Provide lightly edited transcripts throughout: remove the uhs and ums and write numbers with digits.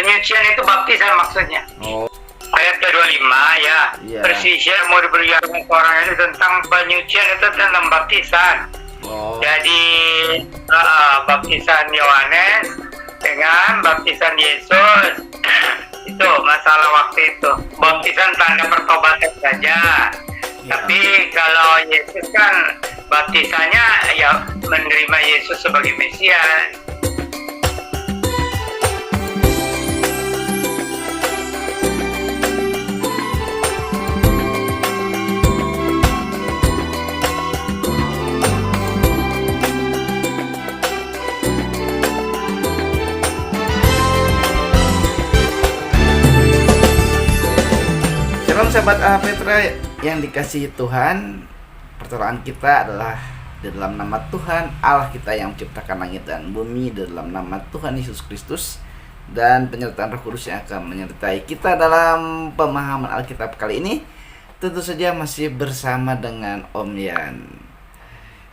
Penyucian itu baptisan maksudnya. Oh, Ayat ke-25 ya. Iya. Persisnya mau diberitakan orang itu tentang penyucian itu tentang baptisan. oh, Jadi baptisan Yohanes dengan baptisan Yesus itu masalah waktu itu. Baptisan tanda pertobatan saja. Ya. Tapi kalau Yesus kan baptisannya ya menerima Yesus sebagai Mesias. Shalom sahabat Petra yang dikasihi Tuhan. Pertolongan kita adalah di dalam nama Tuhan Allah kita yang menciptakan langit dan bumi, di dalam nama Tuhan Yesus Kristus, dan penyertaan Roh Kudus yang akan menyertai kita dalam pemahaman Alkitab kali ini. Tentu saja masih bersama dengan Om Yan.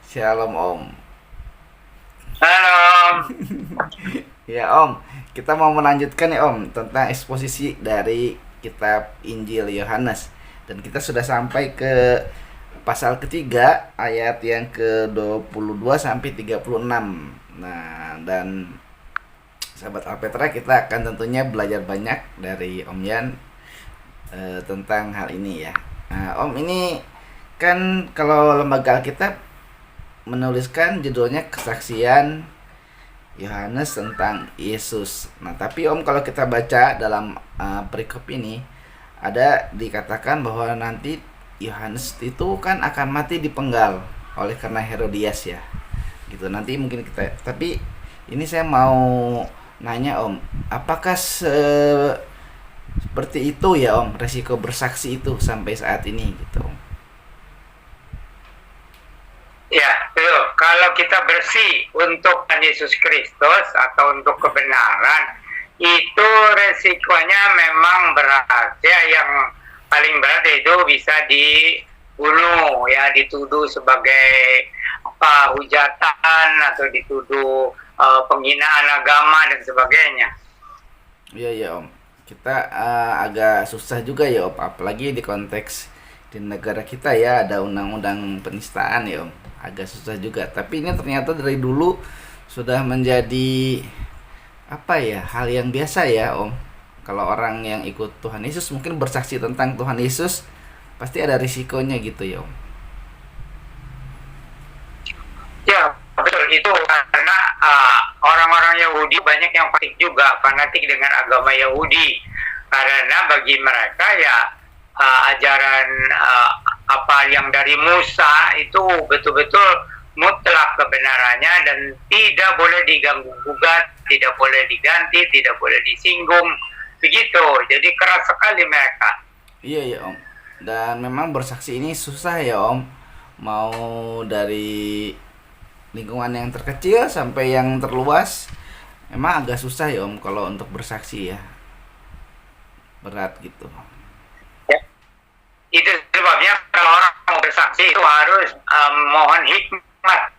Shalom Om. Halo. Ya Om, kita mau melanjutkan ya Om tentang eksposisi dari kitab Injil Yohanes, dan kita sudah sampai ke pasal ketiga ayat yang ke-22 sampai 36. Nah, dan sahabat Alpetra, kita akan tentunya belajar banyak dari Om Yan tentang hal ini ya. Nah, Om, ini kan kalau lembaga Alkitab menuliskan judulnya kesaksian Yohanes tentang Yesus. Nah, tapi Om, kalau kita baca dalam perikop ini ada dikatakan bahwa nanti Yohanes itu kan akan mati dipenggal oleh karena Herodias ya. Gitu. Nanti mungkin kita, tapi ini saya mau nanya Om, apakah seperti itu ya Om, resiko bersaksi itu sampai saat ini gitu Om? Ya, tuh. Kalau kita bersih untuk Yesus Kristus atau untuk kebenaran, itu resikonya memang berat ya. Yang paling berat itu bisa dibunuh ya, dituduh sebagai hujatan atau dituduh penghinaan agama dan sebagainya. Iya ya Om, kita agak susah juga ya Om, apalagi di konteks di negara kita ya ada undang-undang penistaan ya Om, agak susah juga. Tapi ini ternyata dari dulu sudah menjadi apa ya, hal yang biasa ya Om. Kalau orang yang ikut Tuhan Yesus mungkin bersaksi tentang Tuhan Yesus pasti ada risikonya gitu ya Om. Ya, betul itu karena orang-orang Yahudi banyak yang fanatik juga, fanatik dengan agama Yahudi. Karena bagi mereka ya ajaran apa yang dari Musa itu betul-betul mutlak kebenarannya dan tidak boleh diganggu-gugat, tidak boleh diganti, tidak boleh disinggung, begitu. Jadi keras sekali mereka. Iya ya Om. Dan memang bersaksi ini susah ya Om. Mau dari lingkungan yang terkecil sampai yang terluas, memang agak susah ya Om kalau untuk bersaksi ya. Berat gitu. Itu sebabnya kalau orang mau bersaksi itu harus mohon hikmat.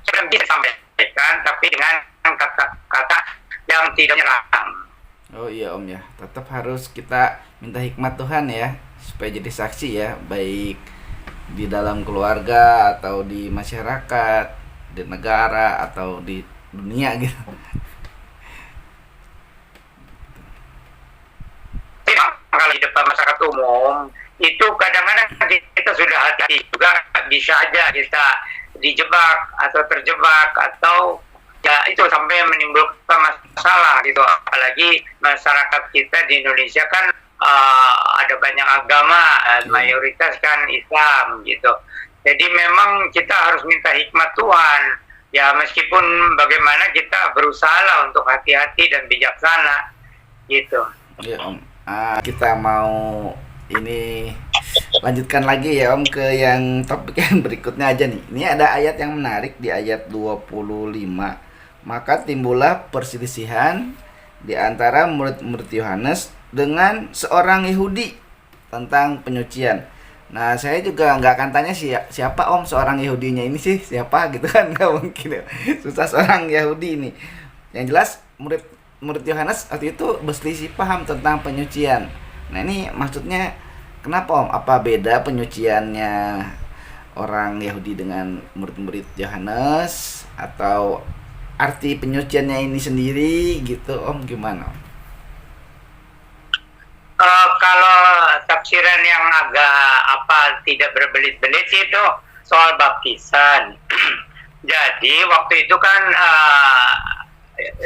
Sudah bisa sampaikan, tapi dengan kata-kata yang tidak menyerang. Oh iya Om ya, tetap harus kita minta hikmat Tuhan ya, supaya jadi saksi ya, baik di dalam keluarga atau di masyarakat, di negara atau di dunia gitu. Kalau di depan masyarakat umum itu kadang-kadang kita sudah hati juga, bisa aja kita dijebak atau terjebak atau ya itu sampai menimbulkan masalah gitu. Apalagi masyarakat kita di Indonesia kan ada banyak agama, mayoritas kan Islam gitu. Jadi memang kita harus minta hikmat Tuhan ya, meskipun bagaimana kita berusaha untuk hati-hati dan bijaksana gitu. Ya Om, kita mau ini lanjutkan lagi ya Om ke yang topik yang berikutnya aja nih. Ini ada ayat yang menarik di ayat 25. Maka timbullah perselisihan di antara murid-murid Yohanes dengan seorang Yahudi tentang penyucian. Nah, saya juga nggak akan tanya siapa Om seorang Yahudinya ini sih, siapa gitu kan, nggak mungkin ya. Susah seorang Yahudi ini. Yang jelas murid murid Yohanes waktu itu berselisih paham tentang penyucian. Nah ini maksudnya kenapa Om? Apa beda penyuciannya orang Yahudi dengan murid-murid Yohanes, atau arti penyuciannya ini sendiri gitu Om, gimana Om? Kalau tafsiran yang agak tidak berbelit-belit sih itu soal baptisan. Jadi waktu itu kan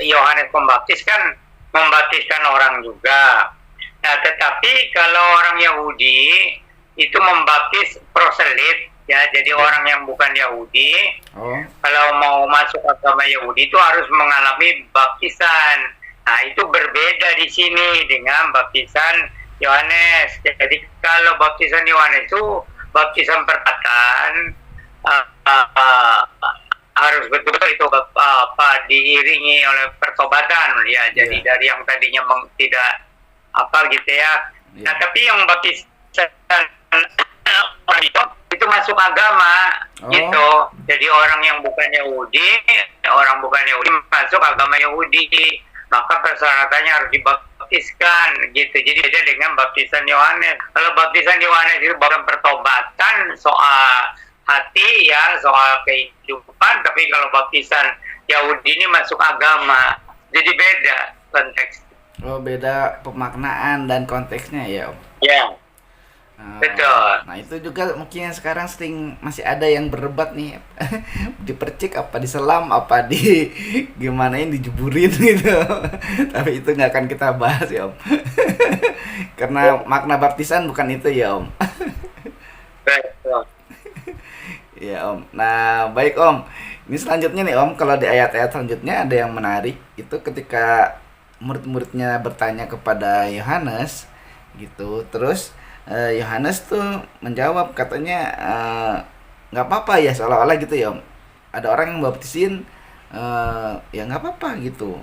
Yohanes Pembaptis kan membaptiskan orang juga. Nah, tetapi kalau orang Yahudi itu membaptis proselit, ya, jadi orang yang bukan Yahudi, kalau mau masuk agama Yahudi itu harus mengalami baptisan. Nah, itu berbeda di sini dengan baptisan Yohanes. Jadi kalau baptisan Yohanes itu baptisan perkataan, harus betul-betul itu diiringi oleh pertobatan, ya. Jadi dari yang tadinya tidak gitu ya. Nah, tapi yang baptisan itu masuk agama gitu. Jadi orang yang bukan Yahudi, masuk agama Yahudi, maka persyaratannya harus dibaptiskan gitu. Jadi beda dengan baptisan Yohanes. Kalau baptisan Yohanes itu bukan pertobatan soal hati, ya, soal kehidupan, tapi kalau baptisan Yahudi ini masuk agama, jadi beda konteks. Beda pemaknaan dan konteksnya ya Om. Ya. Betul. Nah itu juga mungkin sekarang sering masih ada yang berdebat nih, dipercik apa diselam apa di gimanain, dijeburin gitu. Tapi itu nggak akan kita bahas ya Om. Karena makna baptisan bukan itu ya Om. Betul. Ya Om. Nah baik Om, ini selanjutnya nih Om, kalau di ayat-ayat selanjutnya ada yang menarik, itu ketika murid-muridnya bertanya kepada Yohanes gitu, terus Yohanes tuh menjawab, katanya nggak apa-apa ya, seolah-olah gitu ya Om, ada orang yang baptisin, ya nggak apa-apa gitu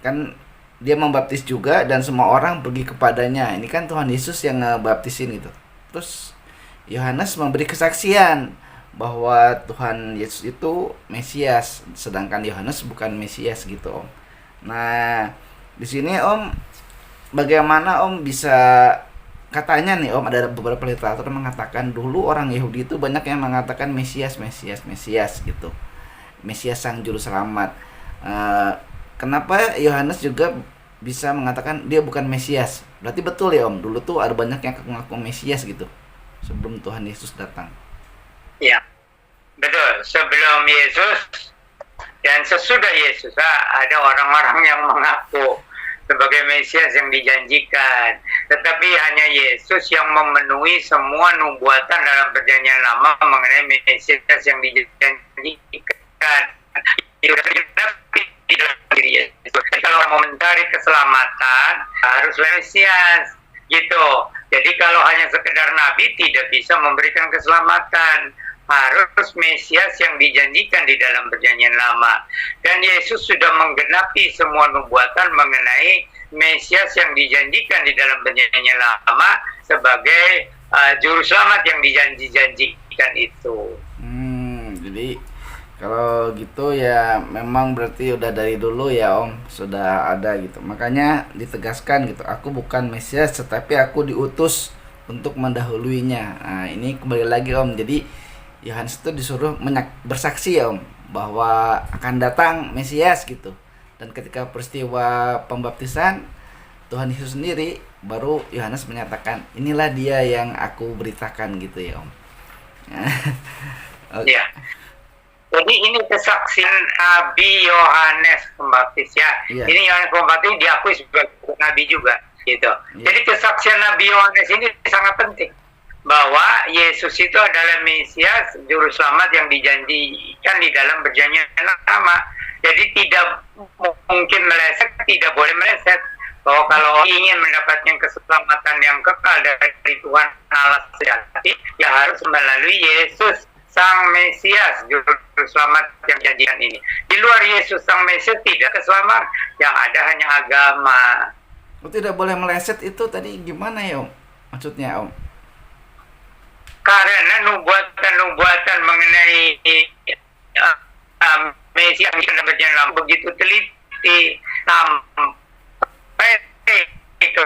kan, dia membaptis juga dan semua orang pergi kepadanya, ini kan Tuhan Yesus yang ngebaptisin gitu. Terus Yohanes memberi kesaksian bahwa Tuhan Yesus itu Mesias, sedangkan Yohanes bukan Mesias gitu Om. Nah di sini Om, bagaimana Om bisa, katanya nih Om, ada beberapa literatur mengatakan dulu orang Yahudi itu banyak yang mengatakan Mesias gitu, Mesias sang juru selamat. Kenapa Yohanes juga bisa mengatakan dia bukan Mesias? Berarti betul ya Om, dulu tuh ada banyak yang mengaku Mesias gitu sebelum Tuhan Yesus datang. Ya, betul. Sebelum Yesus dan sesudah Yesus ada orang-orang yang mengaku sebagai Mesias yang dijanjikan. Tetapi hanya Yesus yang memenuhi semua nubuatan dalam perjanjian lama mengenai Mesias yang dijanjikan. Kalau mau mencari keselamatan harus Mesias gitu. Jadi kalau hanya sekedar nabi tidak bisa memberikan keselamatan, harus Mesias yang dijanjikan di dalam perjanjian lama. Dan Yesus sudah menggenapi semua nubuatan mengenai Mesias yang dijanjikan di dalam perjanjian lama sebagai juru selamat yang dijanjikan itu. Jadi kalau gitu ya memang berarti udah dari dulu ya Om, sudah ada gitu. Makanya ditegaskan gitu, aku bukan Mesias tetapi aku diutus untuk mendahuluinya. Nah ini kembali lagi Om, jadi Yohanes itu disuruh bersaksi ya Om, bahwa akan datang Mesias gitu. Dan ketika peristiwa pembaptisan Tuhan Yesus sendiri, baru Yohanes menyatakan inilah dia yang aku beritakan gitu ya Om. Okay. Ya. Jadi ini kesaksian Nabi Yohanes Pembaptis ya. Yeah. Ini Yohanes Pembaptis diakui sebagai nabi juga gitu. Yeah. Jadi kesaksian Nabi Yohanes ini sangat penting bahwa Yesus itu adalah Mesias juru selamat yang dijanjikan di dalam perjanjian lama. Jadi tidak mungkin meleset, tidak boleh meleset. Bahwa kalau ingin mendapatkan keselamatan yang kekal dari Tuhan Allah sejati, ya harus melalui Yesus Sang Mesias juru selamat yang dijanjikan ini. Di luar Yesus Sang Mesias tidak keselamatan, yang ada hanya agama. Tidak boleh meleset itu tadi gimana ya Om? Maksudnya Om? Karena nubuatan mengenai Mesias yang dalam perjalanan begitu teliti. sampai itu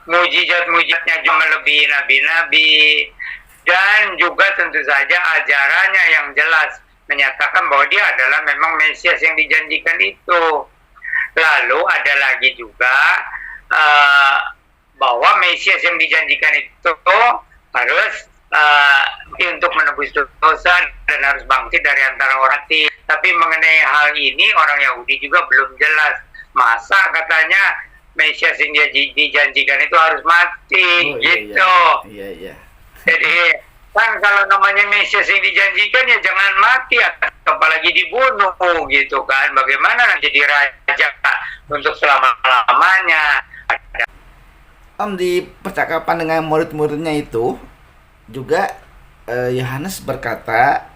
mujizat-mujizatnya juga melebihi nabi-nabi, dan juga tentu saja ajarannya yang jelas menyatakan bahwa dia adalah memang Mesias yang dijanjikan itu. Lalu ada lagi juga bahwa Mesias yang dijanjikan itu harus untuk menebus dosa dan harus bangkit dari antara orang mati. Tapi mengenai hal ini orang Yahudi juga belum jelas. Masa katanya Mesias yang dijanjikan itu harus mati, gitu. Iya. Jadi kan kalau namanya Mesias yang dijanjikan ya jangan mati, apalagi dibunuh, gitu kan. Bagaimana jadi raja untuk selama-lamanya? Om, di percakapan dengan murid-muridnya itu juga Yohanes berkata,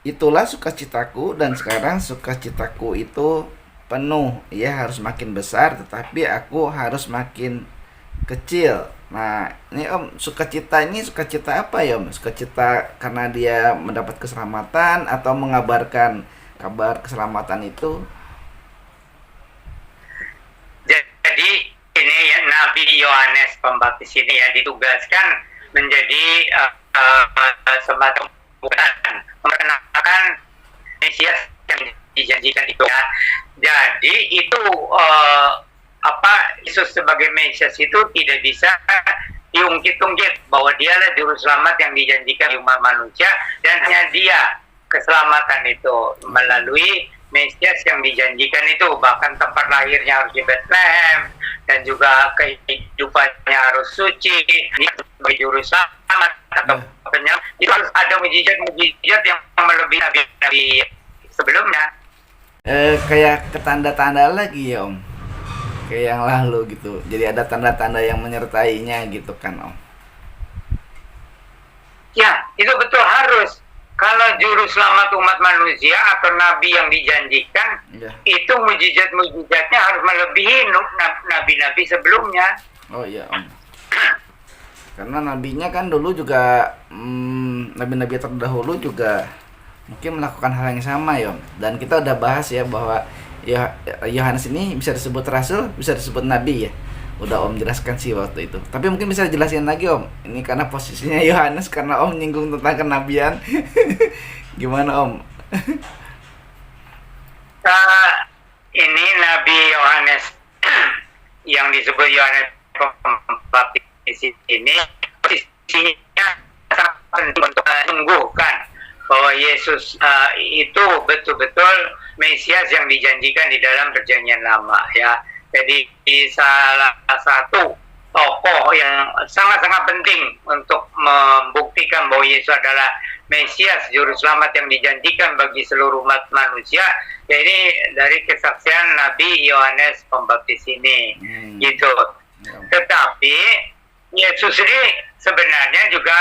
itulah sukacitaku, dan sekarang sukacitaku itu penuh. Ia harus makin besar, tetapi aku harus makin kecil. Nah, ini Om, sukacita ini sukacita apa ya Om? Sukacita karena dia mendapat keselamatan atau mengabarkan kabar keselamatan itu? Jadi ini ya, Nabi Yohanes Pembaptis ini ya ditugaskan menjadi semacam memperkenalkan Mesias yang dijanjikan itu ya. Jadi itu Yesus sebagai Mesias itu tidak bisa diungkit-ungkit bahwa dialah juru selamat yang dijanjikan umat manusia, dan hanya dia keselamatan itu melalui Mesias yang dijanjikan itu. Bahkan tempat lahirnya harus di Bethlehem, dan juga kehidupannya harus suci, dia sebagai juru selamat atau penyelamat. Itu harus ada mujizat-mujizat yang melebihi nabi-nabi sebelumnya. Kayak ketanda-tanda lagi ya Om, kayak yang lalu gitu. Jadi ada tanda-tanda yang menyertainya gitu kan Om. Ya, itu betul harus. Kalau juru selamat umat manusia atau nabi yang dijanjikan, itu mujizat-mujizatnya harus melebihi nabi-nabi sebelumnya. Oh iya Om. Karena nabinya kan dulu juga nabi-nabi terdahulu juga mungkin melakukan hal yang sama ya Om. Dan kita udah bahas ya bahwa Yohanes ini bisa disebut rasul, bisa disebut nabi ya. Udah Om jelaskan sih waktu itu. Tapi mungkin bisa dijelasin lagi Om. Ini karena posisinya Yohanes, karena Om nyinggung tentang kenabian. Gimana Om? Ini Nabi Yohanes yang disebut Yohanes Pembaptis ini posisinya sangat penting untuk menunggukan bahwa Yesus itu betul-betul Mesias yang dijanjikan di dalam Perjanjian Lama ya. Jadi salah satu tokoh yang sangat-sangat penting untuk membuktikan bahwa Yesus adalah Mesias, juru selamat yang dijanjikan bagi seluruh umat manusia, ya ini dari kesaksian Nabi Yohanes Pembaptis ini, gitu. Tetapi Yesus ini sebenarnya juga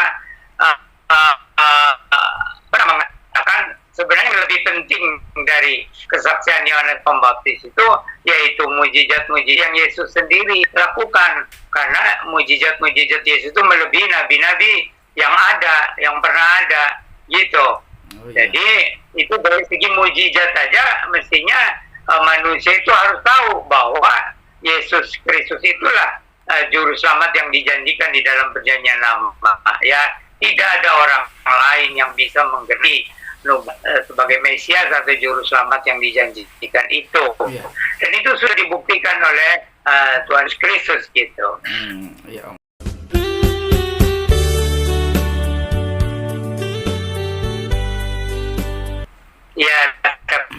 pernah mengatakan sebenarnya lebih penting dari kesaksian Yohanes Pembaptis itu yaitu mujizat-mujizat yang Yesus sendiri lakukan, karena mujizat-mujizat Yesus itu melebihi nabi-nabi yang ada, yang pernah ada, gitu. Jadi itu dari segi mujizat saja mestinya manusia itu harus tahu bahwa Yesus Kristus itulah juru selamat yang dijanjikan di dalam Perjanjian Lama. Ya, tidak ada orang lain yang bisa menggelar sebagai Mesias atau juru selamat yang dijanjikan itu. Dan itu sudah dibuktikan oleh Tuhan Kristus, gitu. Iya Om. Ya,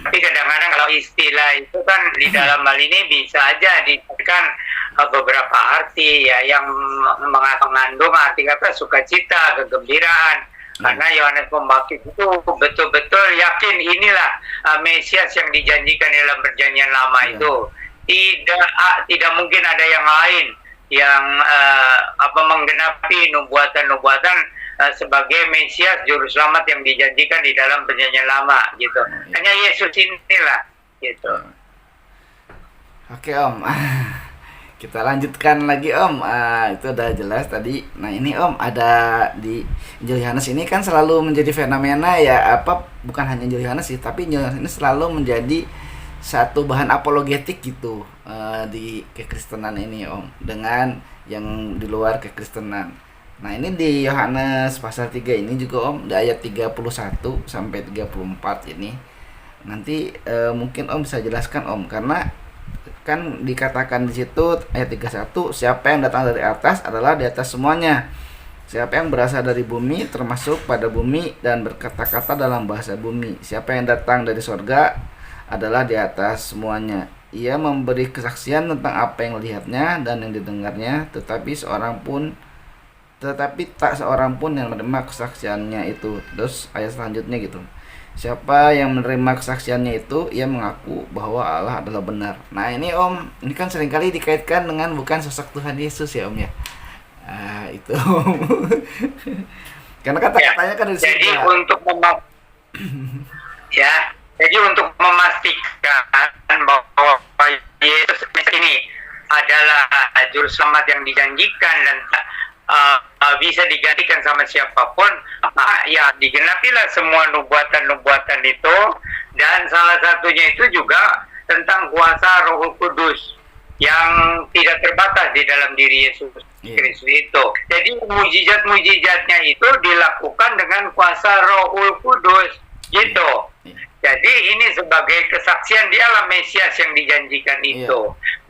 tapi kadang-kadang kalau istilah itu kan di dalam hal ini bisa aja diberikan beberapa arti ya yang mengandung arti kata sukacita, kegembiraan. Karena Yohanes Pembaptis itu betul-betul yakin inilah Mesias yang dijanjikan dalam Perjanjian Lama itu. Tidak mungkin ada yang lain yang menggenapi nubuatan-nubuatan sebagai Mesias juru selamat yang dijanjikan di dalam Perjanjian Lama, gitu. Hanya Yesus inilah, gitu. Oke Om. Kita lanjutkan lagi Om. Itu udah jelas tadi. Nah ini Om, ada di Injil Yohanes ini kan selalu menjadi fenomena ya, bukan hanya Injil Yohanes sih, tapi Injil Yohanes selalu menjadi satu bahan apologetik gitu di kekristenan ini Om, dengan yang di luar kekristenan. Nah ini di Yohanes pasal 3 ini juga Om, di ayat 31 sampai 34 ini. Nanti mungkin Om bisa jelaskan Om, karena kan dikatakan di situ ayat 31, siapa yang datang dari atas adalah di atas semuanya. Siapa yang berasal dari bumi termasuk pada bumi dan berkata-kata dalam bahasa bumi. Siapa yang datang dari sorga adalah di atas semuanya. Ia memberi kesaksian tentang apa yang dilihatnya dan yang didengarnya, tetapi tak seorang pun yang menerima kesaksiannya itu. Terus ayat selanjutnya gitu. Siapa yang menerima kesaksiannya itu, ia mengaku bahwa Allah adalah benar. Nah ini Om, ini kan seringkali dikaitkan dengan bukan sosok Tuhan Yesus ya Om ya. Itu Om. Karena kata-katanya kan dari Jadi surga. Ya, jadi untuk memastikan bahwa Yesus ini adalah juru selamat yang dijanjikan dan bisa digantikan sama siapapun, maka ya digenapilah semua nubuatan-nubuatan itu, dan salah satunya itu juga tentang kuasa Roh Kudus yang tidak terbatas di dalam diri Yesus Kristus itu. Jadi mujizat-mujizatnya itu dilakukan dengan kuasa Roh Kudus gitu. Jadi ini sebagai kesaksian dialah Mesias yang dijanjikan itu.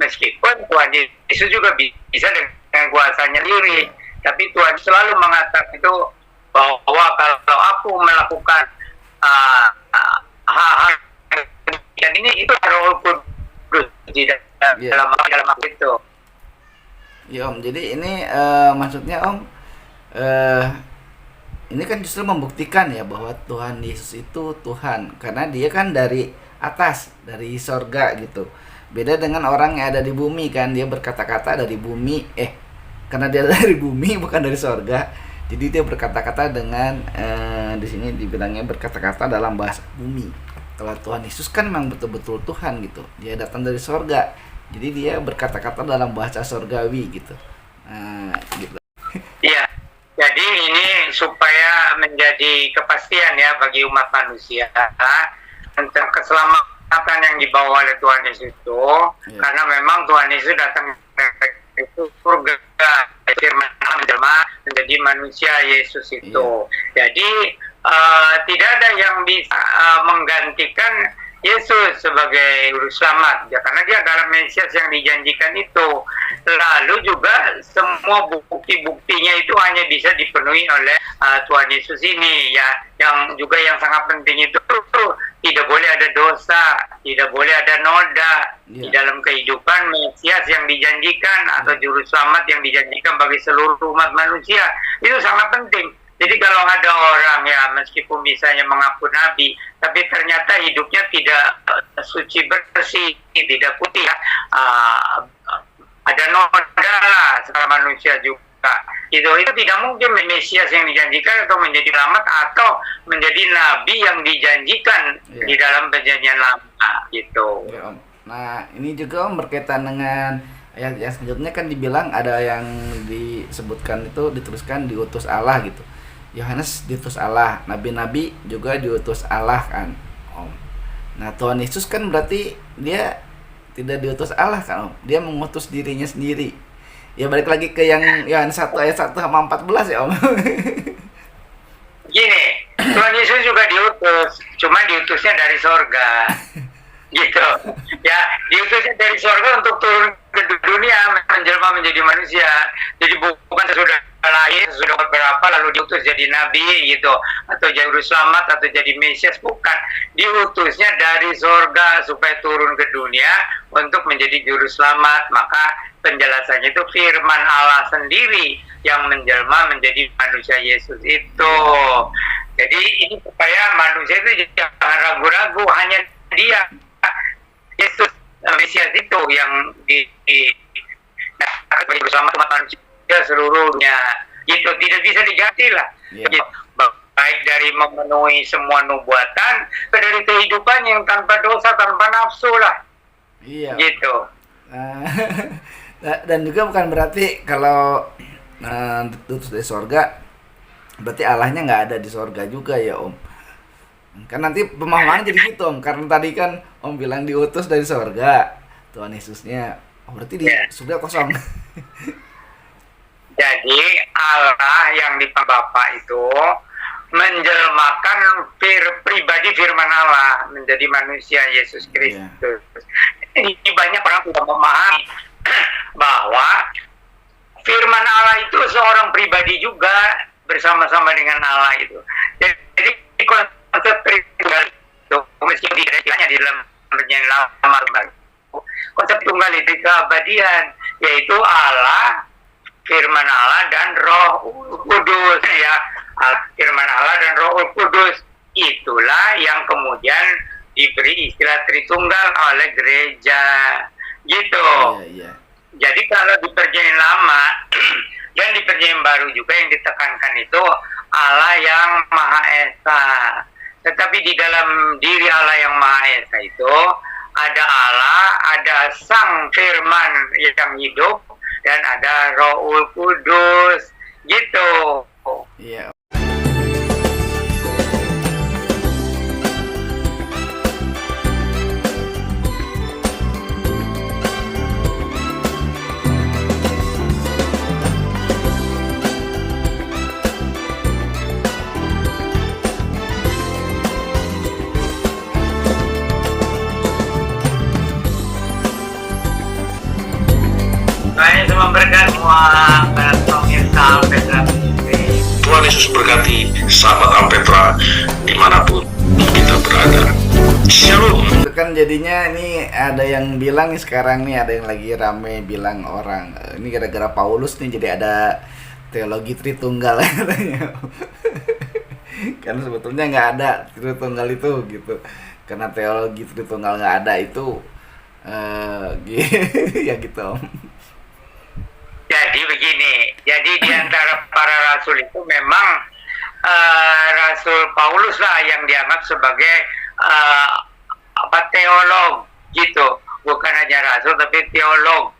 Meskipun Tuhan Yesus juga bisa dengan kuasanya sendiri, tapi Tuhan selalu mengatakan itu bahwa kalau aku melakukan hal-hal yang ini itu Roh Kudus di dalam aku itu. Ya Om, jadi ini maksudnya Om, ini kan justru membuktikan ya bahwa Tuhan Yesus itu Tuhan, karena dia kan dari atas, dari sorga gitu. Beda dengan orang yang ada di bumi kan, dia berkata-kata dari bumi, karena dia dari bumi bukan dari sorga, jadi dia berkata-kata dengan di sini dibilangnya berkata-kata dalam bahasa bumi. Kalau Tuhan Yesus kan memang betul-betul Tuhan gitu, dia datang dari sorga, jadi dia berkata-kata dalam bahasa sorgawi gitu. Gitu. Iya, jadi ini supaya menjadi kepastian ya bagi umat manusia tentang keselamatan yang dibawa oleh Tuhan Yesus itu, karena memang Tuhan Yesus datang itu surga, firman menjelma menjadi manusia Yesus itu. Jadi tidak ada yang bisa menggantikan Yesus sebagai juru selamat ya, karena dia adalah Mesias yang dijanjikan itu. Lalu juga semua bukti-buktinya itu hanya bisa dipenuhi oleh Tuhan Yesus ini ya. Yang juga yang sangat penting itu tidak boleh ada dosa, tidak boleh ada noda di dalam kehidupan Mesias yang dijanjikan atau juru selamat yang dijanjikan bagi seluruh umat manusia. Itu sangat penting. Jadi kalau ada orang ya meskipun misalnya mengaku nabi, tapi ternyata hidupnya tidak suci bersih, tidak putih, ada noda lah secara manusia juga. Itu tidak mungkin Mesias yang dijanjikan atau menjadi selamat atau menjadi nabi yang dijanjikan di dalam perjanjian lama gitu. Ya, Om. Nah ini juga Om berkaitan dengan ayat yang selanjutnya kan dibilang ada yang disebutkan itu dituliskan diutus Allah gitu. Yohanes diutus Allah, nabi-nabi juga diutus Allah kan Om. Nah Tuhan Yesus kan berarti dia tidak diutus Allah kan Om, dia mengutus dirinya sendiri. Ya balik lagi ke yang Yohanes 1 ayat 1 sama 14 ya Om. Gini, Tuhan Yesus juga diutus, cuma diutusnya dari sorga gitu ya, diutusnya dari sorga untuk turun ke dunia menjelma menjadi manusia. Jadi bukan sesudah lahir, sudah beberapa lalu diutus jadi nabi gitu, atau juru selamat atau jadi Mesias, bukan. Diutusnya dari sorga supaya turun ke dunia untuk menjadi juru selamat. Maka penjelasannya itu firman Allah sendiri yang menjelma menjadi manusia Yesus itu. Jadi ini supaya manusia itu jangan ragu-ragu, hanya dia Yesus Mesias itu yang bersama umat manusia seluruhnya itu tidak bisa diganti lah. Baik dari memenuhi semua nubuatan, dari kehidupan yang tanpa dosa, tanpa nafsu lah. Gitu. Dan juga bukan berarti kalau diutus dari sorga berarti Allahnya nggak ada di sorga juga ya Om. Kan nanti pemahaman jadi gitu Om, karena tadi kan Om bilang diutus dari surga Tuhan Yesusnya, oh berarti di Ya. surga kosong. Jadi Allah yang di Bapa itu menjelmakan pribadi firman Allah menjadi manusia Yesus Kristus. Ini banyak orang tidak memahami bahwa firman Allah itu seorang pribadi juga bersama-sama dengan Allah itu. Jadi konsep tunggal itu meskipun tidak istilahnya di dalam perjanjian lama konsep tunggal itu keabadian, yaitu Allah, firman Allah dan Roh Kudus ya. Firman Allah dan Roh Kudus itulah yang kemudian diberi istilah Tritunggal oleh gereja gitu. Iya. Jadi kalau di perjanjian lama dan di perjanjian baru juga yang ditekankan itu Allah yang Maha Esa. Tetapi di dalam diri Allah yang Maha Esa itu ada Allah, ada Sang Firman yang hidup, dan ada Rohul Kudus gitu. Iya. Saya semua berkat semua pemirsa Alpetra TV. Tuhan Yesus berkati sahabat Alpetra dimanapun kita berada. Shalom. Itu kan jadinya ini ada yang bilang nih sekarang nih, ada yang lagi rame bilang orang ini gara-gara Paulus nih jadi ada teologi Tritunggal katanya. Karena sebetulnya nggak ada Tritunggal itu gitu. Karena teologi Tritunggal nggak ada itu ya gitu Om. Jadi begini, jadi di antara para rasul itu memang Rasul Paulus lah yang dianggap sebagai teolog gitu, bukan hanya rasul tapi teolog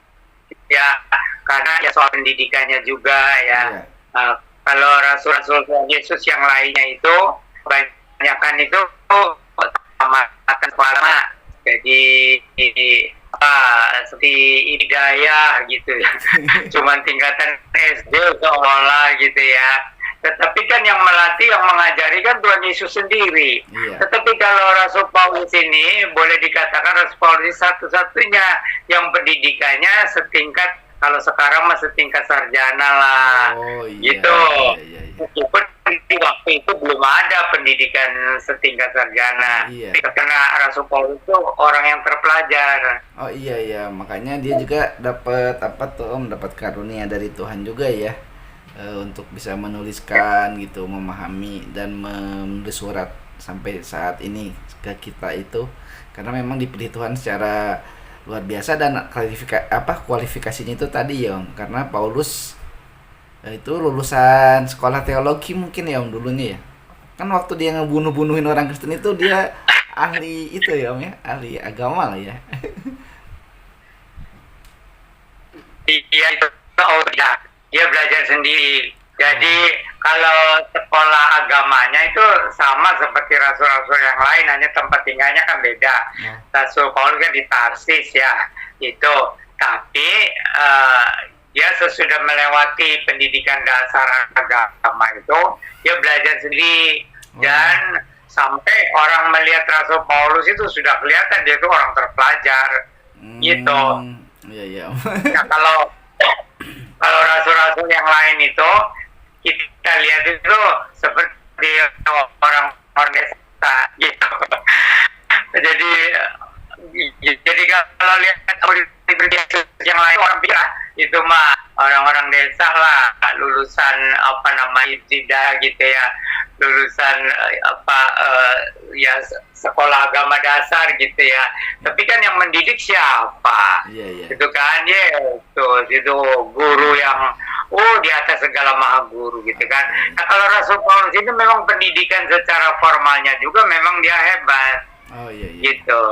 ya, karena ya soal pendidikannya juga ya. Kalau rasul-rasul Yesus yang lainnya itu kebanyakan itu akan ulama, jadi seperti Hidayah gitu ya. Cuman tingkatan SD seolah gitu ya. Tetapi kan yang melatih, yang mengajari kan Tuhan Yesus sendiri. Tetapi kalau Rasul Paulus ini boleh dikatakan Rasul Paulus satu-satunya yang pendidikannya setingkat, kalau sekarang mah setingkat sarjana lah. Gitu. Meskipun di waktu itu belum ada pendidikan setingkat sarjana. Karena Rasul Paulus itu orang yang terpelajar. Oh iya, makanya dia juga dapat dapat karunia dari Tuhan juga ya, untuk bisa menuliskan gitu, memahami dan menulis surat sampai saat ini ke kita itu, karena memang dipilih Tuhan secara luar biasa. Dan kualifikasinya itu tadi ya Om, karena Paulus itu lulusan sekolah teologi mungkin ya Om dulunya ya. Kan waktu dia ngebunuh-bunuhin orang Kristen itu dia ahli itu ya Om ya, ahli agama lah ya. Iya itu, dia belajar sendiri. Jadi kalau sekolah agamanya itu sama seperti rasul-rasul yang lain, hanya tempat tinggalnya kan beda. Rasul Paulus kan di Tarsis ya, itu. Tapi dia sesudah melewati pendidikan dasar agama itu, dia belajar sendiri. Dan sampai orang melihat Rasul Paulus itu sudah kelihatan dia itu orang terpelajar. Gitu. Iya. Nah, kalau rasul-rasul yang lain itu kita lihat itu seperti orang desa gitu. Jadi kalau lihat yang lain orang pikir itu mah orang-orang desa lah, lulusan ibtidah gitu ya, lulusan sekolah agama dasar gitu ya. Tapi kan yang mendidik siapa? Itu kan itu guru yang di atas segala maha guru gitu kan. Nah kalau Rasul Paulus itu memang pendidikan secara formalnya juga memang dia hebat. Gitu.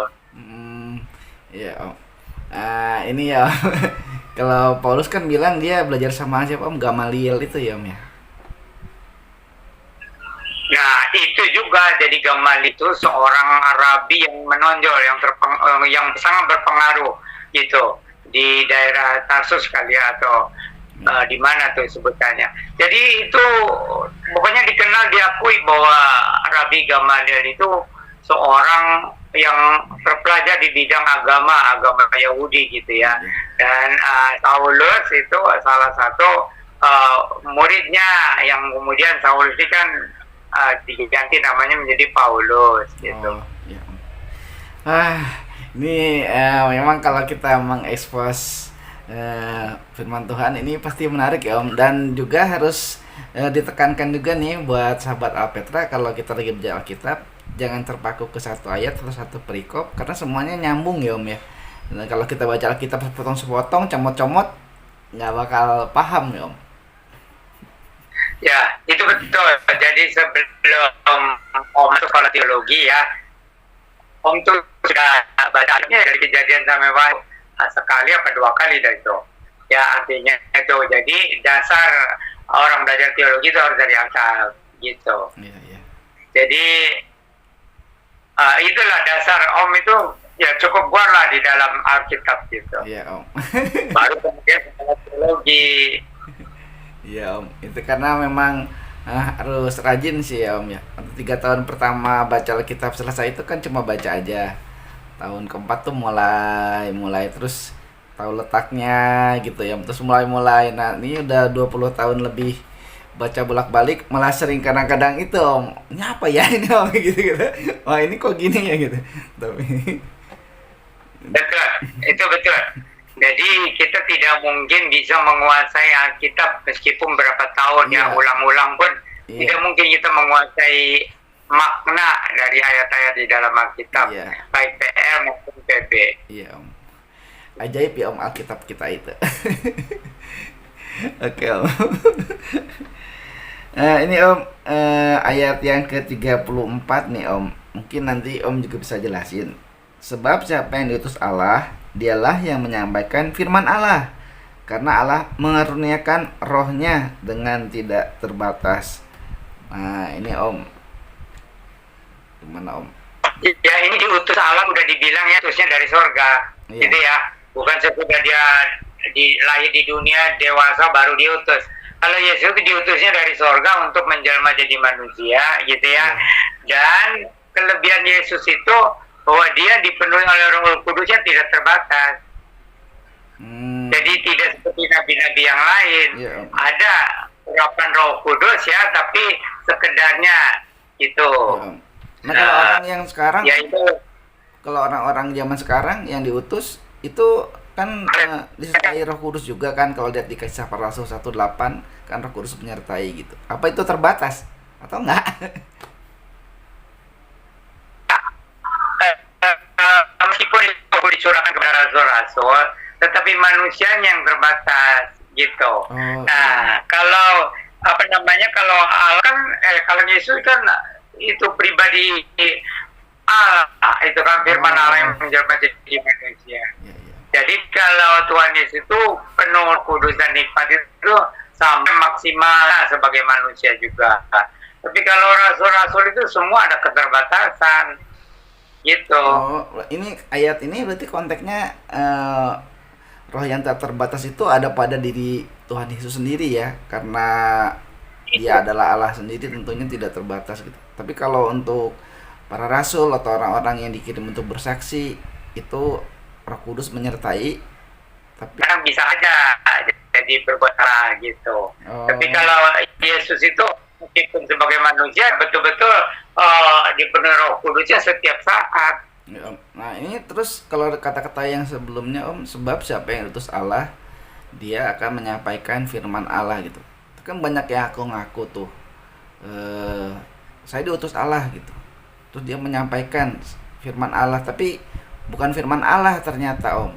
Iya Om. Ini ya kalau Paulus kan bilang dia belajar sama siapa Om, Gamaliel itu ya Om ya. Nah itu itu juga jadi Gamal itu seorang Arabi yang menonjol, yang sangat berpengaruh gitu di daerah Tarsus kali ya, atau di mana tuh sebutannya. Jadi itu pokoknya dikenal, diakui bahwa Rabi Gamaliel itu seorang yang terpelajar di bidang agama Yahudi gitu ya. Dan Saulus itu salah satu muridnya, yang kemudian Saulus ini kan diganti namanya menjadi Paulus gitu. Ini memang kalau kita mengekspos firman Tuhan ini pasti menarik ya Om, dan juga harus ditekankan juga nih buat sahabat Alpetra, kalau kita lagi belajar Alkitab jangan terpaku ke satu ayat atau satu perikop, karena semuanya nyambung ya Om ya. Dan kalau kita baca Alkitab sepotong-sepotong, comot-comot, nggak bakal paham ya Om. Ya, itu betul. Jadi sebelum Om masuk sekolah teologi ya, Om tuh sudah baca ayatnya dari Kejadian sampai Wahyu sekali apa 2 kali dah itu. Ya, artinya itu. Jadi dasar orang belajar teologi itu harus dari Alkitab gitu. Iya. Jadi itulah dasar Om itu ya cukup kuat lah di dalam Alkitab gitu. Iya Om. Baru kemudian sekolah teologi. Iya Om, itu karena memang harus rajin sih ya Om ya. 3 tahun pertama baca Alkitab selesai itu kan cuma baca aja. Tahun keempat tuh mulai terus tahu letaknya gitu ya, terus mulai. Nah ini udah 20 tahun lebih baca bolak-balik, malah sering kadang-kadang itu Om, ini apa ya ini Om gitu. Wah ini kok gini ya gitu. Tapi betul, itu betul. Jadi kita tidak mungkin bisa menguasai Alkitab meskipun berapa tahun ya ulang-ulang pun tidak mungkin kita menguasai makna dari ayat-ayat di dalam Alkitab, baik PL maupun PB. Iya Om, ajaib ya Om Alkitab kita itu. Oke Om. Ini Om, ayat yang ke-34 nih Om. Mungkin nanti Om juga bisa jelasin. Sebab siapa yang diutus Allah, dialah yang menyampaikan firman Allah, karena Allah mengaruniakan rohnya dengan tidak terbatas. Nah ini Om, gimana Om? Ya ini diutus Allah udah dibilang ya, utusnya dari sorga, gitu ya. Bukan sesudah dia lahir di dunia dewasa baru diutus. Kalau Yesus diutusnya dari sorga untuk menjelma jadi manusia, gitu ya. Dan kelebihan Yesus itu bahwa dia dipenuhi oleh Roh Kudus yang tidak terbatas. Jadi tidak seperti nabi-nabi yang lain. Ada urapan Roh Kudus ya, tapi sekedarnya itu. Nah kalau orang yang sekarang, ya itu, kalau orang-orang zaman sekarang yang diutus itu kan disertai Roh Kudus juga kan, kalau lihat di Kisah Para Rasul 1:8 kan Roh Kudus menyertai gitu. Apa itu terbatas atau enggak? Meskipun itu dicurahkan kepada rasul-rasul, tetapi manusia yang terbatas gitu. Nah, kalau kalau Allah kan kalau Yesus kan itu pribadi Allah, itu kan firman Allah yang menjelma jadi manusia. Jadi kalau Tuhan Yesus itu penuh kudus dan nikmat itu sampai maksimal sebagai manusia juga. Tapi kalau rasul-rasul itu semua ada keterbatasan gitu. Ini ayat ini berarti konteksnya roh yang tak terbatas itu ada pada diri Tuhan Yesus sendiri ya, karena Dia adalah Allah sendiri, tentunya tidak terbatas gitu. Tapi kalau untuk para rasul atau orang-orang yang dikirim untuk bersaksi, itu Roh Kudus menyertai, tapi bisa aja jadi berbuat salah gitu. Tapi kalau Yesus itu meskipun sebagai manusia betul-betul dipenuhi Roh Kudusnya setiap saat. Nah ini terus kalau kata-kata yang sebelumnya Om, sebab siapa yang diutus Allah, dia akan menyampaikan firman Allah gitu. Itu kan banyak yang ngaku tuh, saya diutus Allah gitu, terus dia menyampaikan firman Allah, tapi bukan firman Allah ternyata Om.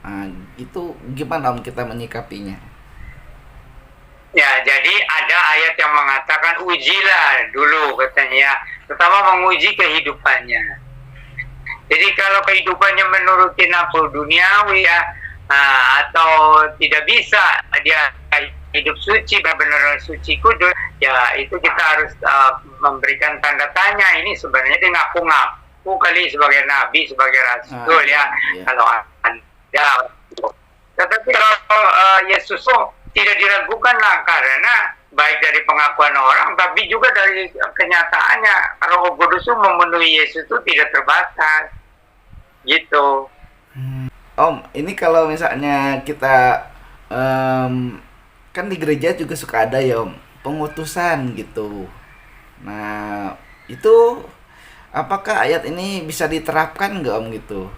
Nah, itu gimana Om kita menyikapinya? Ya, jadi ada ayat yang mengatakan ujilah dulu katanya, pertama menguji kehidupannya. Jadi kalau kehidupannya menuruti nafsu duniawi ya, atau tidak bisa dia hidup suci, benar-benar suci kudus, ya itu kita harus memberikan tanda tanya. Ini sebenarnya dia ngaku-ngaku kali sebagai nabi, sebagai rasul ya. Kalau ada, tetapi kalau Yesus tidak diragukan lah, karena baik dari pengakuan orang, tapi juga dari kenyataannya, Roh Kudus itu memenuhi Yesus itu tidak terbatas, gitu. Om, ini kalau misalnya kita kan di gereja juga suka ada ya Om, pengutusan gitu. Nah, itu apakah ayat ini bisa diterapkan nggak Om gitu?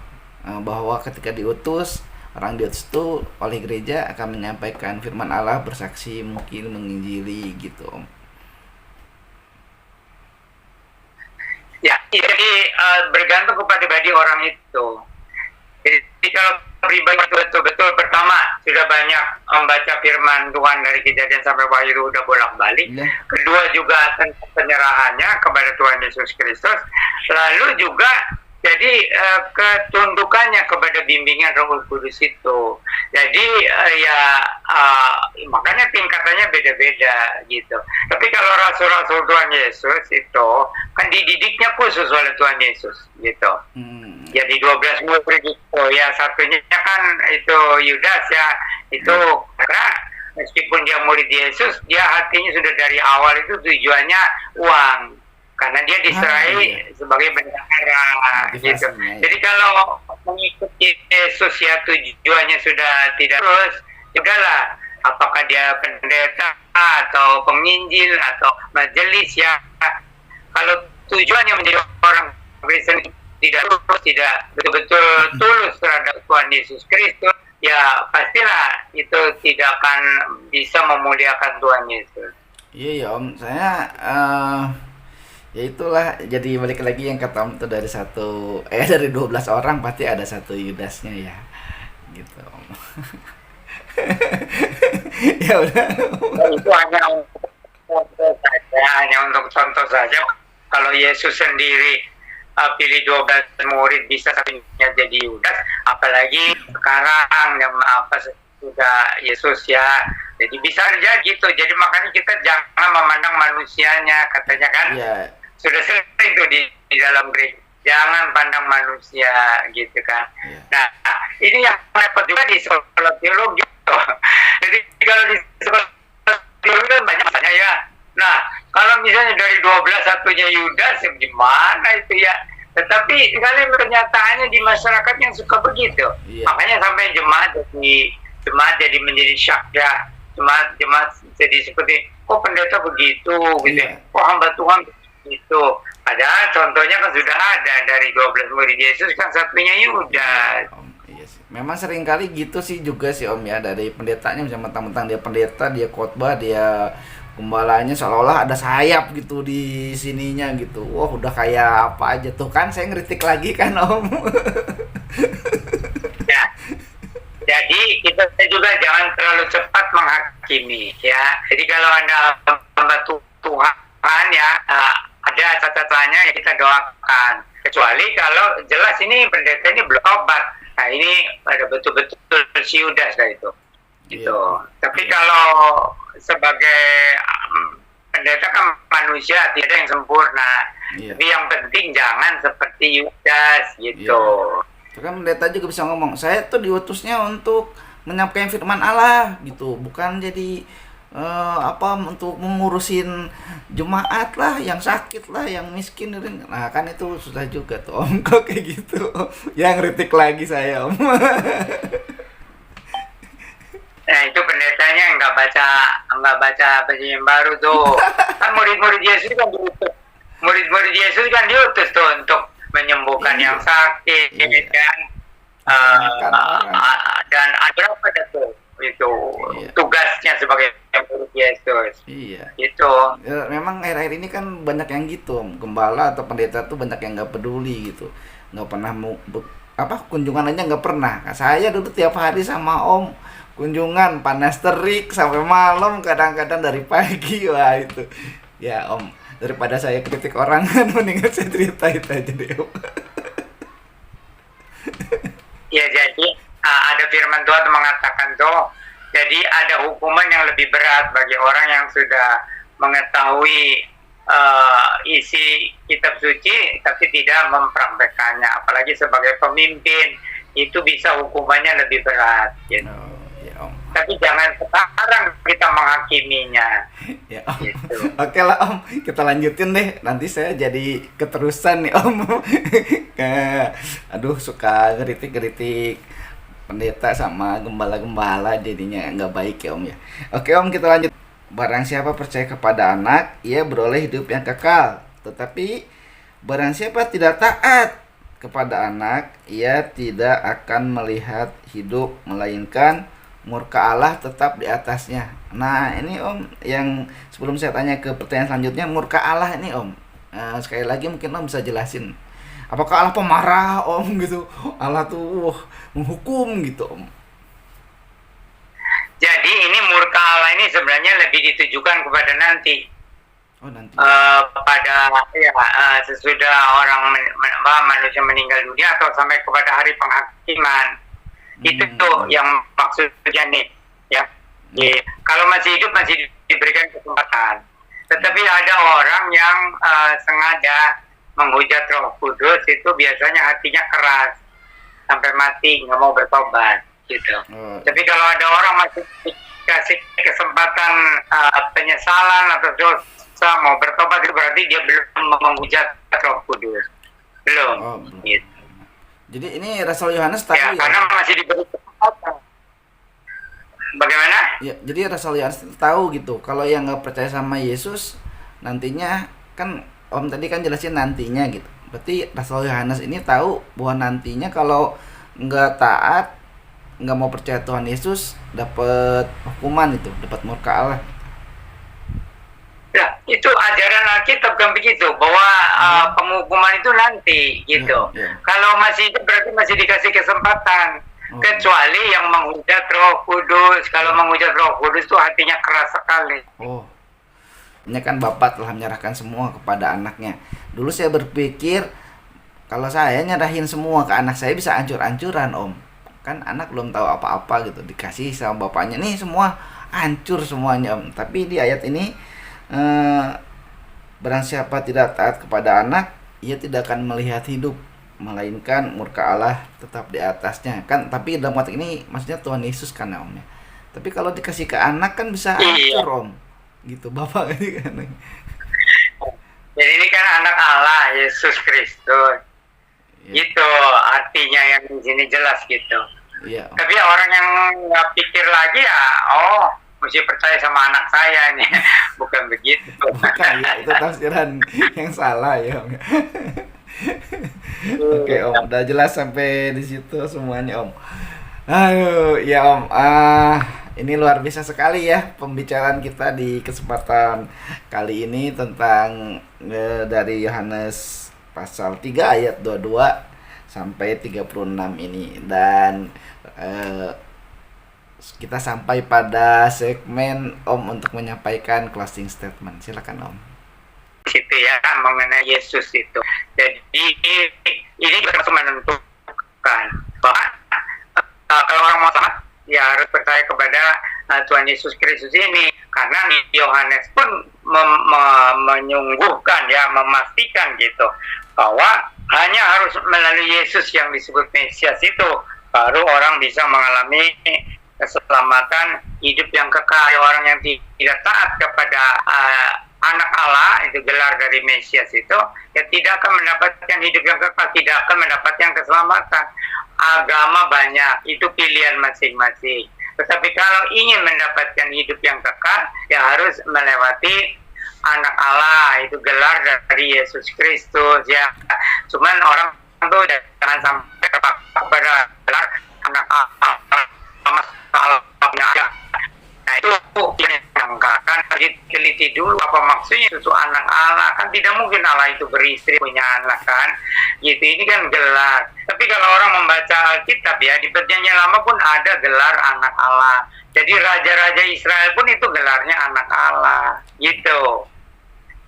Bahwa ketika diutus, orang diutus itu oleh gereja akan menyampaikan firman Allah, bersaksi, mungkin menginjili gitu Om. Ya, jadi bergantung kepada pribadi orang itu. Jadi kalau pribadi betul-betul pertama sudah banyak membaca firman Tuhan dari Kejadian sampai Wahyu udah bolak-balik. Kedua juga tentang penyerahannya kepada Tuhan Yesus Kristus. Lalu juga jadi ketundukannya kepada bimbingan Roh Kudus itu. Jadi makanya tingkatannya beda-beda gitu. Tapi kalau rasul-rasul Tuhan Yesus itu kan dididiknya khusus oleh Tuhan Yesus gitu. Jadi 12 murid itu ya, satunya kan itu Yudas ya, itu karena meskipun dia murid Yesus, dia hatinya sudah dari awal itu tujuannya uang, karena dia diserahi sebagai bendahara gitu. Jadi kalau mengikuti Yesus ya tujuannya sudah tidak terus, udahlah, apakah dia pendeta atau penginjil atau majelis ya, kalau tujuannya menjadi orang Kristen tidak betul-betul tulus terhadap Tuhan Yesus Kristus, ya pastilah itu tidak akan bisa memuliakan Tuhan Yesus. Iya ya Om, saya ya itulah, jadi balik lagi yang kata Om itu dari 12 orang pasti ada satu Yudasnya ya, gitu Om. Ya udah. Itu hanya untuk contoh saja. Kalau Yesus sendiri pilih 12 murid bisa satunya jadi Yudas, apalagi sekarang sudah Yesus ya, jadi bisa aja gitu. Jadi makanya kita jangan memandang manusianya, katanya kan sudah sering tuh di dalam gereja, jangan pandang manusia gitu kan. Nah ini yang repot juga di sekolah teologi gitu. Jadi kalau di sekolah teologi kan banyak saja ya. Nah, kalau misalnya dari 12 satunya Yudas, gimana itu ya? Tetapi kali kenyataannya di masyarakat yang suka begitu. Makanya sampai jemaat jadi menjadi syak ya. Jemaat jadi seperti, kok pendeta begitu gitu. Kok hamba Tuhan begitu. Padahal contohnya kan sudah ada dari 12 murid Yesus kan satunya Yudas. Memang sering kali gitu sih juga sih Om ya, dari pendetanya misalnya mentang-mentang dia pendeta, dia khotbah, dia gembalanya seolah-olah ada sayap gitu di sininya gitu. Wah, udah kayak apa aja tuh kan, saya ngeritik lagi kan Om. Ya. Jadi kita juga jangan terlalu cepat menghakimi ya. Jadi kalau Anda hamba Tuhan ya, ada catatannya ya kita doakan. Kecuali kalau jelas ini pendeta ini belum tobat. Nah ini ada betul-betul si Yudas lah itu. Gitu. Tapi kalau sebagai pendeta kan manusia, tidak yang sempurna. Tapi yang penting jangan seperti Yudas gitu. Kan pendeta juga bisa ngomong, saya tuh diutusnya untuk menyampaikan firman Allah gitu, bukan jadi untuk mengurusin jemaat lah, yang sakit lah, yang miskin. Nah kan itu susah juga tuh Om, kok kayak gitu. Yang kritik lagi saya Om. Nah itu pendetanya nggak baca perjanjian baru tuh. Kan murid-murid Yesus kan diutus. Murid-murid Yesus kan diutus tuh untuk menyembuhkan yang sakit dan dan ada apa tuh itu tugasnya sebagai murid Yesus. Itu. Ya, memang akhir-akhir ini kan banyak yang gitu, gembala atau pendeta tuh banyak yang nggak peduli gitu, nggak pernah kunjungan aja nggak pernah. Saya dulu tiap hari sama Om kunjungan panas terik sampai malam, kadang-kadang dari pagi. Wah itu ya Om, daripada saya kritik orang kan mendingan saya cerita itu aja deh Om. Ya jadi ada firman Tuhan mengatakan tuh Jadi ada hukuman yang lebih berat bagi orang yang sudah mengetahui isi kitab suci tapi tidak mempraktekannya. Apalagi sebagai pemimpin itu bisa hukumannya lebih berat. Gitu. Oh, ya Om. Tapi jangan sekarang kita menghakiminya. Ya Om. Gitu. Oke lah Om, kita lanjutin deh. Nanti saya jadi keterusan nih Om. Aduh, suka geritik-geritik pendeta sama gembala-gembala, jadinya nggak baik ya Om ya. Oke Om, kita lanjut. Barang siapa percaya kepada anak, ia beroleh hidup yang kekal. Tetapi barang siapa tidak taat kepada anak, ia tidak akan melihat hidup, melainkan murka Allah tetap di atasnya. Nah ini Om, yang sebelum saya tanya ke pertanyaan selanjutnya, murka Allah ini Om, sekali lagi mungkin Om bisa jelasin, apakah Allah pemarah Om gitu, Allah tuh menghukum gitu Om? Jadi ini murka Allah ini sebenarnya lebih ditujukan kepada nanti. Oh nanti. Pada sesudah manusia meninggal dunia atau sampai kepada hari penghakiman. Itu tuh yang maksudnya nih, ya. Kalau masih hidup masih diberikan kesempatan. Tetapi ada orang yang sengaja menghujat Roh Kudus, itu biasanya hatinya keras sampai mati, nggak mau bertobat gitu. Tapi kalau ada orang masih dikasih kesempatan penyesalan atau dosa mau bertobat, itu berarti dia belum menghujat Roh Kudus, belum. Gitu. Jadi ini Rasul Yohanes tahu ya? Karena masih diberi kesempatan. Bagaimana? Ya, jadi Rasul Yohanes tahu gitu. Kalau yang nggak percaya sama Yesus nantinya, kan Om tadi kan jelasin nantinya gitu. Berarti Rasul Yohanes ini tahu bahwa nantinya kalau nggak taat, nggak mau percaya Tuhan Yesus, dapat hukuman itu, dapat murka Allah. Ya, itu ajaran Alkitab kan begitu, bahwa penghukuman itu nanti gitu. Kalau masih itu berarti masih dikasih kesempatan. Kecuali yang menghujat Roh Kudus. Kalau menghujat Roh Kudus itu hatinya keras sekali. Ini kan Bapak telah menyerahkan semua kepada anaknya. Dulu saya berpikir kalau saya nyerahin semua ke anak saya bisa hancur-hancuran Om. Kan anak belum tahu apa-apa gitu, dikasih sama bapaknya nih semua hancur semuanya Om. Tapi di ayat ini barang siapa tidak taat kepada anak, ia tidak akan melihat hidup, melainkan murka Allah tetap di atasnya. Kan tapi dalam konteks ini maksudnya Tuhan Yesus kan Om ya. Tapi kalau dikasih ke anak kan bisa hancur Om. Gitu Bapak ini kan. Jadi ini kan anak Allah, Yesus Kristus. Gitu artinya yang di sini jelas gitu. Iya. Tapi orang yang nggak pikir lagi ya, mesti percaya sama anak saya nih. Bukan begitu. Bukan ya, itu tafsiran yang salah ya Om. Oke Om, udah jelas sampai di situ semuanya Om. Aduh, ya Om, ini luar biasa sekali ya pembicaraan kita di kesempatan kali ini tentang dari Yohanes pasal 3 ayat 22 sampai 36 ini. Dan kita sampai pada segmen Om untuk menyampaikan closing statement. Silakan Om. Situ ya, mengenai Yesus itu. Jadi ini juga menentukan bahwa kalau orang mau selamat ya harus percaya kepada Tuhan Yesus Kristus ini, karena Yohanes pun menyungguhkan ya, memastikan gitu bahwa hanya harus melalui Yesus yang disebut Mesias itu baru orang bisa mengalami keselamatan hidup yang kekal. Orang yang tidak taat kepada anak Allah, itu gelar dari Mesias itu, ya tidak akan mendapatkan hidup yang kekal, tidak akan mendapatkan keselamatan. Agama banyak, itu pilihan masing-masing. Tetapi kalau ingin mendapatkan hidup yang kekal, ya harus melewati anak Allah, itu gelar dari Yesus Kristus ya. Cuman orang tuh jangan sampai terpaku pada gelar anak Allah. Nah itu yang kan diteliti dulu apa maksudnya itu anak Allah. Kan tidak mungkin Allah itu beristri punya anak kan gitu. Ini kan gelar. Tapi kalau orang membaca Alkitab ya, di Perjanjian Lama pun ada gelar anak Allah. Jadi raja-raja Israel pun itu gelarnya anak Allah gitu.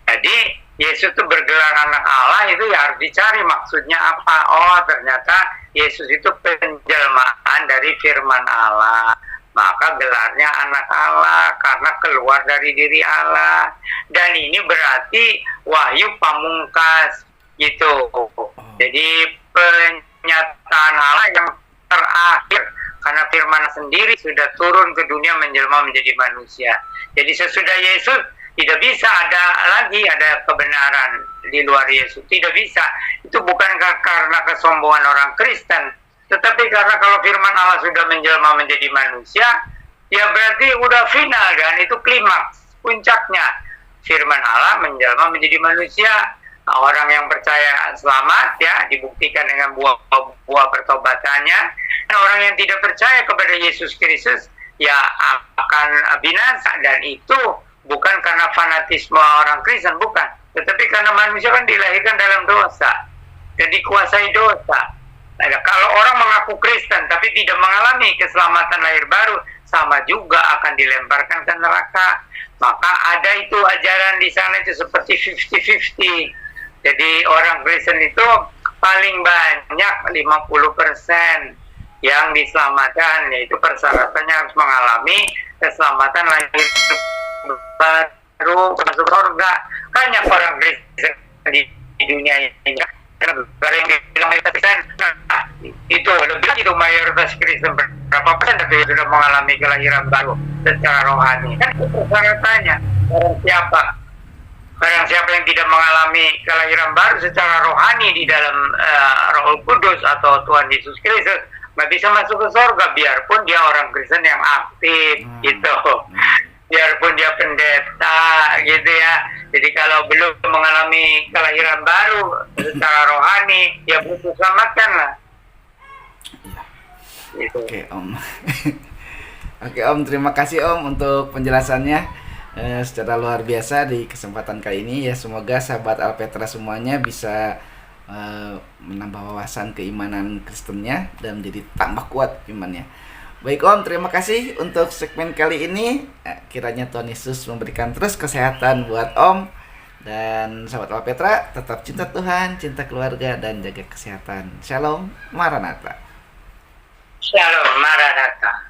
Jadi Yesus itu bergelar anak Allah, itu ya harus dicari maksudnya apa. Oh ternyata Yesus itu penjelmaan dari firman Allah. maka gelarnya anak Allah karena keluar dari diri Allah. Dan ini berarti wahyu pamungkas gitu. Jadi penyataan Allah yang terakhir, karena firman sendiri sudah turun ke dunia menjelma menjadi manusia. Jadi sesudah Yesus tidak bisa ada kebenaran di luar Yesus. Tidak bisa. Itu bukan karena kesombongan orang Kristen, tetapi karena kalau firman Allah sudah menjelma menjadi manusia, ya berarti udah final, dan itu klimaks, puncaknya. Firman Allah menjelma menjadi manusia. Orang yang percaya selamat, ya, dibuktikan dengan buah pertobatannya. Dan orang yang tidak percaya kepada Yesus Kristus, ya akan binasa. Dan itu bukan karena fanatisme orang Kristen, bukan. Tetapi karena manusia kan dilahirkan dalam dosa dan dikuasai dosa. Nah, kalau orang mengaku Kristen tapi tidak mengalami keselamatan lahir baru, sama juga akan dilemparkan ke neraka. Maka ada itu ajaran di sana itu seperti 50-50. Jadi orang Kristen itu paling banyak 50% yang diselamatkan, yaitu persyaratannya harus mengalami keselamatan lahir baru masuk surga. Banyak orang Kristen di dunia ini. Negara yang bilang mayoritas Kristen, nah, itu lebih itu mayoritas Kristen berapa persen tapi sudah mengalami kelahiran baru secara rohani. Kan itu persyaratannya. Barang siapa yang tidak mengalami kelahiran baru secara rohani di dalam Roh Kudus atau Tuhan Yesus Kristus, nggak bisa masuk ke surga, biarpun dia orang Kristen yang aktif gitu. Biarpun dia pendeta gitu ya. Jadi kalau belum mengalami kelahiran baru secara rohani, ya butuh selamatkan lah. Gitu. Oke Om. Oke Om, terima kasih Om untuk penjelasannya secara luar biasa di kesempatan kali ini ya. Semoga sahabat Alpetra semuanya bisa menambah wawasan keimanan Kristennya dan menjadi tambah kuat imannya. Baik Om, terima kasih untuk segmen kali ini. Kiranya Tuhan Yesus memberikan terus kesehatan buat Om dan sahabat Alpetra. Tetap cinta Tuhan, cinta keluarga, dan jaga kesehatan. Shalom, Maranatha. Shalom, Maranatha.